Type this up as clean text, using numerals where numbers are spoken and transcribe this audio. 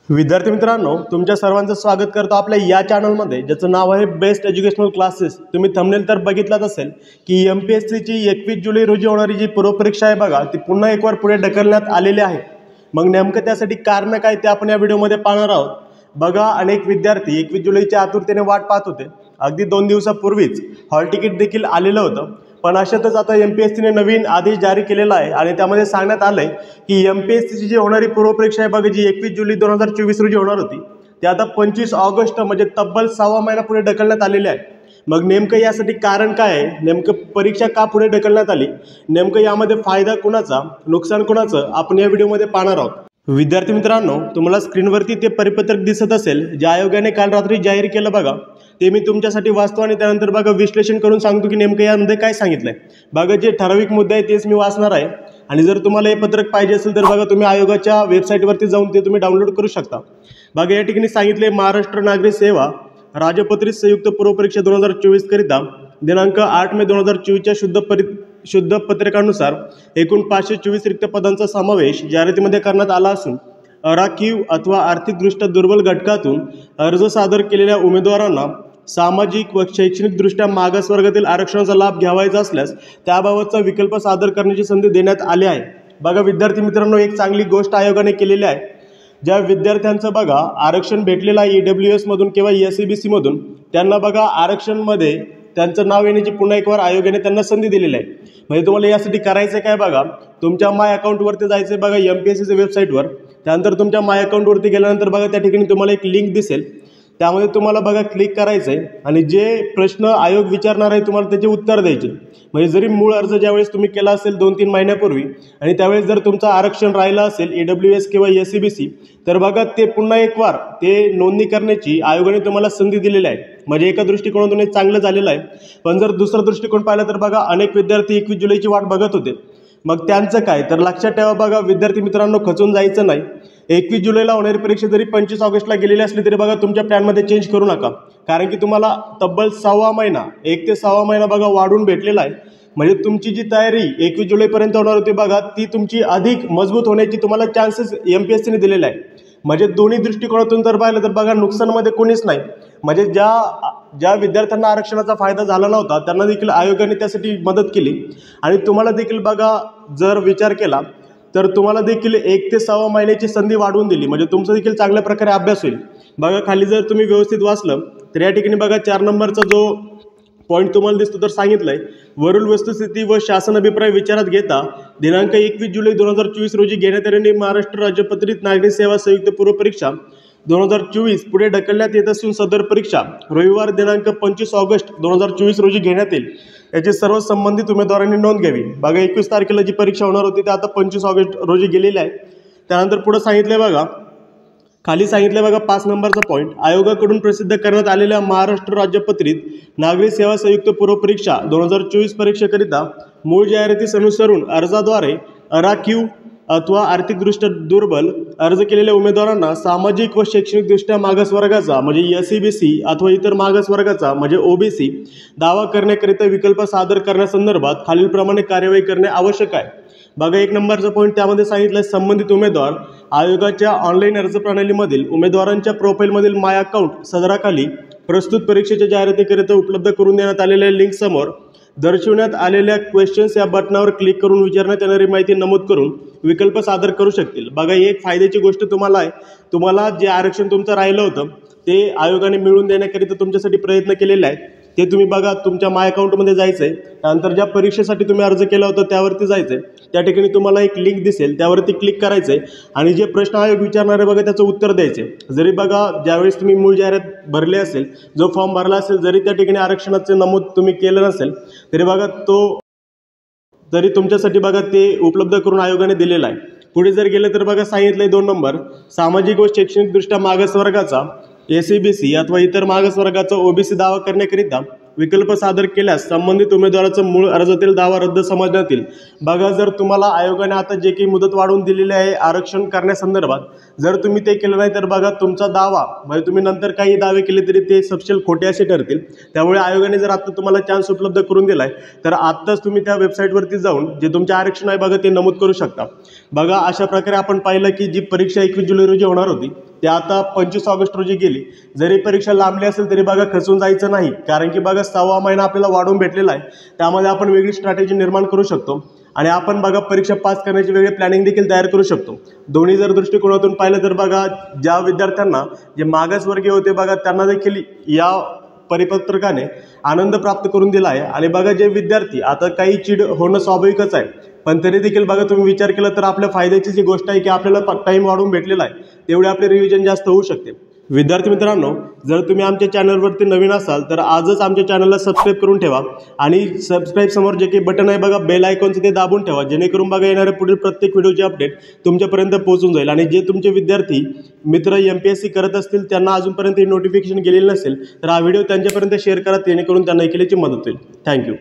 विद्यार्थी मित्रांनो, तुमच्या सर्वांचं स्वागत करतो आपल्या या चॅनलमध्ये, ज्याचं नाव आहे बेस्ट एज्युकेशनल क्लासेस। तुम्ही थंबनेल तर बघितलाच असेल की एमपीएससीची 21 जुलै रोजी होणारी जी पूर्वपरीक्षा आहे बघा, ती पुन्हा एक वार पुढे ढकलण्यात आलेली आहे। मग नेमकं त्यासाठी कारण काय ते आपण या व्हिडिओमध्ये पाहणार आहोत। बघा, अनेक विद्यार्थी 21 जुलैच्या आतुरतेने वाट पाहत होते। अगदी 2 दिवसापूर्वीच हॉल तिकीट देखील आलेलं होतं, पण अशातच आता एमपीएससीने नवीन आदेश जारी केलेला आहे आणि त्यामध्ये सांगण्यात आलंय की एमपीएससीची जी होणारी पूर्वपरीक्षा आहे बघा, जी 21 जुलै 2024 रोजी होणार होती, ती आता 25 ऑगस्ट म्हणजे तब्बल 6वा महिना पुढे ढकलण्यात आलेली आहे। मग नेमकं यासाठी कारण काय आहे, नेमकं परीक्षा का पुढे ढकलण्यात आली, नेमकं यामध्ये फायदा कुणाचा नुकसान कुणाचं, आपण या व्हिडिओमध्ये पाहणार आहोत। विद्यार्थी मित्रांनो, तुम्हाला स्क्रीनवरती ते परिपत्रक दिसत असेल जे आयोगाने काल रात्री जाहीर केलं बघा, ते मी तुमच्यासाठी वाचतो आणि त्यानंतर बघा विश्लेषण करून सांगतो की नेमकं यामध्ये काय सांगितलंय। बघा, जे ठराविक मुद्दे आहेत तेच मी वाचणार आहे आणि जर तुम्हाला हे पत्रक पाहिजे असेल तर बघा तुम्ही आयोगाच्या वेबसाईटवरती जाऊन ते तुम्ही डाउनलोड करू शकता। बघा, या ठिकाणी सांगितले महाराष्ट्र नागरी सेवा राजपत्रित संयुक्त पूर्वपरीक्षा 2024 करिता दिनांक 8 मे 2024च्या शुद्ध पत्रकानुसार एकूण 524 रिक्त पदांचा समावेश जाहिरातीमध्ये करण्यात आला असून अराखीव अथवा आर्थिकदृष्ट्या दुर्बल घटकातून अर्ज सादर केलेल्या उमेदवारांना सामाजिक व शैक्षणिकदृष्ट्या मागास वर्गातील आरक्षणाचा लाभ घ्यावायचा असल्यास त्याबाबतचा विकल्प सादर करण्याची संधी देण्यात आली आहे। बघा विद्यार्थी मित्रांनो, एक चांगली गोष्ट आयोगाने केलेली आहे। ज्या विद्यार्थ्यांचं बघा आरक्षण भेटलेलं आहे EWS मधून किंवा SEBC मधून, त्यांना बघा आरक्षणमध्ये त्यांचं नाव येण्याची पुन्हा एक वार आयोगाने त्यांना संधी दिलेली आहे। म्हणजे तुम्हाला यासाठी करायचं काय, बघा तुमच्या माय अकाउंटवरती जायचं आहे बघा एमपीएससीच्या वेबसाईटवर। त्यानंतर तुमच्या माय अकाउंटवरती गेल्यानंतर बघा त्या ठिकाणी तुम्हाला एक लिंक दिसेल, त्यामध्ये तुम्हाला बघा क्लिक करायचं आहे आणि जे प्रश्न आयोग विचारणार आहे तुम्हाला त्याचे उत्तर द्यायचे। म्हणजे जरी मूळ अर्ज ज्यावेळेस तुम्ही केला असेल 2-3 महिन्यापूर्वी आणि त्यावेळेस जर तुमचं आरक्षण राहिलं असेल EWS किंवा SEBC, तर बघा ते पुन्हा एक वार ते नोंदणी करण्याची आयोगाने तुम्हाला संधी दिलेली आहे। म्हणजे एका दृष्टिकोनातून हे चांगलं झालेलं आहे। पण जर दुसरा दृष्टिकोन पाहिला तर बघा अनेक विद्यार्थी 21 जुलैची वाट बघत होते। मग त्यांचं काय, तर लक्षात ठेवा बघा विद्यार्थी मित्रांनो, खचून जायचं नाही। 21 जुलैला होणारी परीक्षा जरी 25 ऑगस्टला गेलेली असली तरी बघा तुमच्या प्लॅनमध्ये चेंज करू नका, कारण की तुम्हाला तब्बल 6वा महिना 1 ते 6वा महिना बघा वाढून भेटलेला आहे। म्हणजे तुमची जी तयारी 21 जुलैपर्यंत होणार होती बघा, ती तुमची अधिक मजबूत होण्याची तुम्हाला चान्सेस एमपीएससीने दिलेले आहे। म्हणजे दोन्ही दृष्टिकोनातून जर पाहिलं तर बघा नुकसानमध्ये कोणीच नाही। म्हणजे ज्या विद्यार्थ्यांना आरक्षणाचा फायदा झाला नव्हता त्यांना देखील आयोगाने त्यासाठी मदत केली आणि तुम्हाला देखील बघा जर विचार केला तर तुम्हाला देखील 1 ते 6वा महिन्याची संधी वाढवून दिली। म्हणजे तुमचा देखील चांगल्या प्रकारे अभ्यास होईल। बघा खाली जर तुम्ही व्यवस्थित वाचलं तर या ठिकाणी बघा 4 नंबरचा जो पॉईंट तुम्हाला दिसतो तर सांगितलंय, वरील वस्तुस्थिती व शासन अभिप्राय विचारात घेता दिनांक 21 जुलै 2024 रोजी घेण्यात आलेली महाराष्ट्र राज्यपत्रित नागरी सेवा संयुक्त पूर्वपरीक्षा 2024 पुढे ढकलण्यात येत असून सदर परीक्षा रविवार दिनांक 25 ऑगस्ट 2024 रोजी घेण्यात येईल, याची सर्व संबंधित उमेदवारांनी नोंद घ्यावी। बघा 21 तारखेला जी परीक्षा होणार होती ते आता 25 ऑगस्ट रोजी गेलेली आहे। त्यानंतर पुढे सांगितलंय बघा, खाली सांगितलं बघा 5 नंबरचा पॉईंट, आयोगाकडून प्रसिद्ध करण्यात आलेल्या महाराष्ट्र राज्यपत्रित नागरी सेवा संयुक्त पूर्वपरीक्षा 2024 परीक्षेकरिता मूळ जाहिरातीस अनुसरून अर्जाद्वारे अराखीव अथवा आर्थिकदृष्ट्या दुर्बल अर्ज केलेल्या उमेदवारांना सामाजिक व शैक्षणिकदृष्ट्या मागास वर्गाचा म्हणजे SEBC अथवा इतर मागास वर्गाचा म्हणजे OBC दावा करण्याकरिता विकल्प सादर करण्यासंदर्भात खालीलप्रमाणे कार्यवाही करणे आवश्यक आहे। बघा 1 नंबरचा पॉईंट त्यामध्ये सांगितलं, संबंधित उमेदवार आयोगाच्या ऑनलाईन अर्ज प्रणालीमधील उमेदवारांच्या प्रोफाईलमधील माय अकाउंट सदराखाली प्रस्तुत परीक्षेच्या जाहिरातीकरिता उपलब्ध करून देण्यात आलेल्या लिंक समोर दर्शवण्यात आलेल्या क्वेश्चन्स या बटनावर क्लिक करून विचारण्यात येणारी माहिती नमूद करून विकल्प सादर करू शकतील। बघा ही एक फायद्याची गोष्ट तुम्हाला आहे। तुम्हाला जे आरक्षण तुमचं राहिलं होतं ते आयोगाने मिळवून देण्याकरिता तुमच्यासाठी प्रयत्न केलेले आहेत, ते तुम्ही बघा तुमच्या माय अकाउंटमध्ये जायचं आहे, त्यानंतर ज्या परीक्षेसाठी तुम्ही अर्ज केला होता त्यावरती जायचं आहे, त्या ठिकाणी तुम्हाला एक लिंक दिसेल त्यावरती क्लिक करायचं आहे आणि जे प्रश्न आयोग विचारणार आहे बघा त्याचं उत्तर द्यायचं आहे। जरी बघा ज्यावेळेस तुम्ही मूळ जाहिरात भरली असेल, जो फॉर्म भरला असेल, जरी त्या ठिकाणी आरक्षणाचे नमूद तुम्ही केलं नसेल तरी बघा तरी तुमच्यासाठी बघा ते उपलब्ध करून आयोगाने दिलेला आहे। पुढे जर गेलं तर बघा सांगितलंय 2 नंबर, सामाजिक व शैक्षणिकदृष्ट्या मागास वर्गाचा SEBC अथवा इतर मागास वर्गाचा OBC दावा करण्याकरिता विकल्प सादर केल्यास संबंधित उमेदवाराचा मूळ अर्जातील दावा रद्द समजण्यात येईल। बघा जर तुम्हाला आयोगाने आता जे काही मुदत वाढवून दिलेली आहे आरक्षण करण्यासंदर्भात, जर तुम्ही ते केलं नाही तर बघा तुमचा दावा म्हणजे तुम्ही नंतर काही दावे केले तरी ते सपशेल खोटे असे ठरतील। त्यामुळे आयोगाने जर आता तुम्हाला चान्स उपलब्ध करून दिलाय तर आत्ताच तुम्ही त्या वेबसाईटवरती जाऊन जे तुमचे आरक्षण आहे बघा ते नमूद करू शकता। बघा अशा प्रकारे आपण पाहिलं की जी परीक्षा 21 जुलै रोजी होणार होती ते आता 25 ऑगस्ट रोजी गेली. जरी परीक्षा लांबली असेल तरी बघा खचून जायचं नाही, कारण की बघा 6वा महिना आपल्याला वाढून भेटलेला आहे. त्यामध्ये आपण वेगळी स्ट्रॅटेजी निर्माण करू शकतो आणि आपण बघा परीक्षा पास करण्याची वेगळी प्लॅनिंग देखील तयार करू शकतो. दोन्ही जर दृष्टिकोनातून पाहिलं तर बघा ज्या विद्यार्थ्यांना जे मागासवर्गीय होते बघा त्यांना देखील या परिपत्रकाने आनंद प्राप्त करून दिला आहे. आणि बघा जे विद्यार्थी आता काही चिड होणं स्वाभाविकच आहे, पण तरी देखील बघा तुम्ही विचार केला तर आपल्या फायद्याची जी गोष्ट आहे की आपल्याला टाईम वाढून भेटलेला आहे, तेवढे आपले रिव्हिजन जास्त होऊ शकते. विद्यार्थी मित्रांनो, जर तुम्ही आमच्या चॅनलवरती नवीन असाल तर आजच आमच्या चॅनलला सबस्क्राईब करून ठेवा आणि सबस्क्राईब समोर जे काही बटन आहे बघा बेल आयकॉनचं ते दाबून ठेवा, जेणेकरून बघा येणाऱ्या पुढील प्रत्येक व्हिडिओची अपडेट तुमच्यापर्यंत पोहोचून जाईल. आणि जे तुमचे विद्यार्थी मित्र MPSC करत असतील त्यांना अजूनपर्यंत हे नोटिफिकेशन गेलेलं नसेल तर हा व्हिडिओ त्यांच्यापर्यंत शेअर करा, जेणेकरून त्यांना केल्याची मदत होईल. थँक्यू.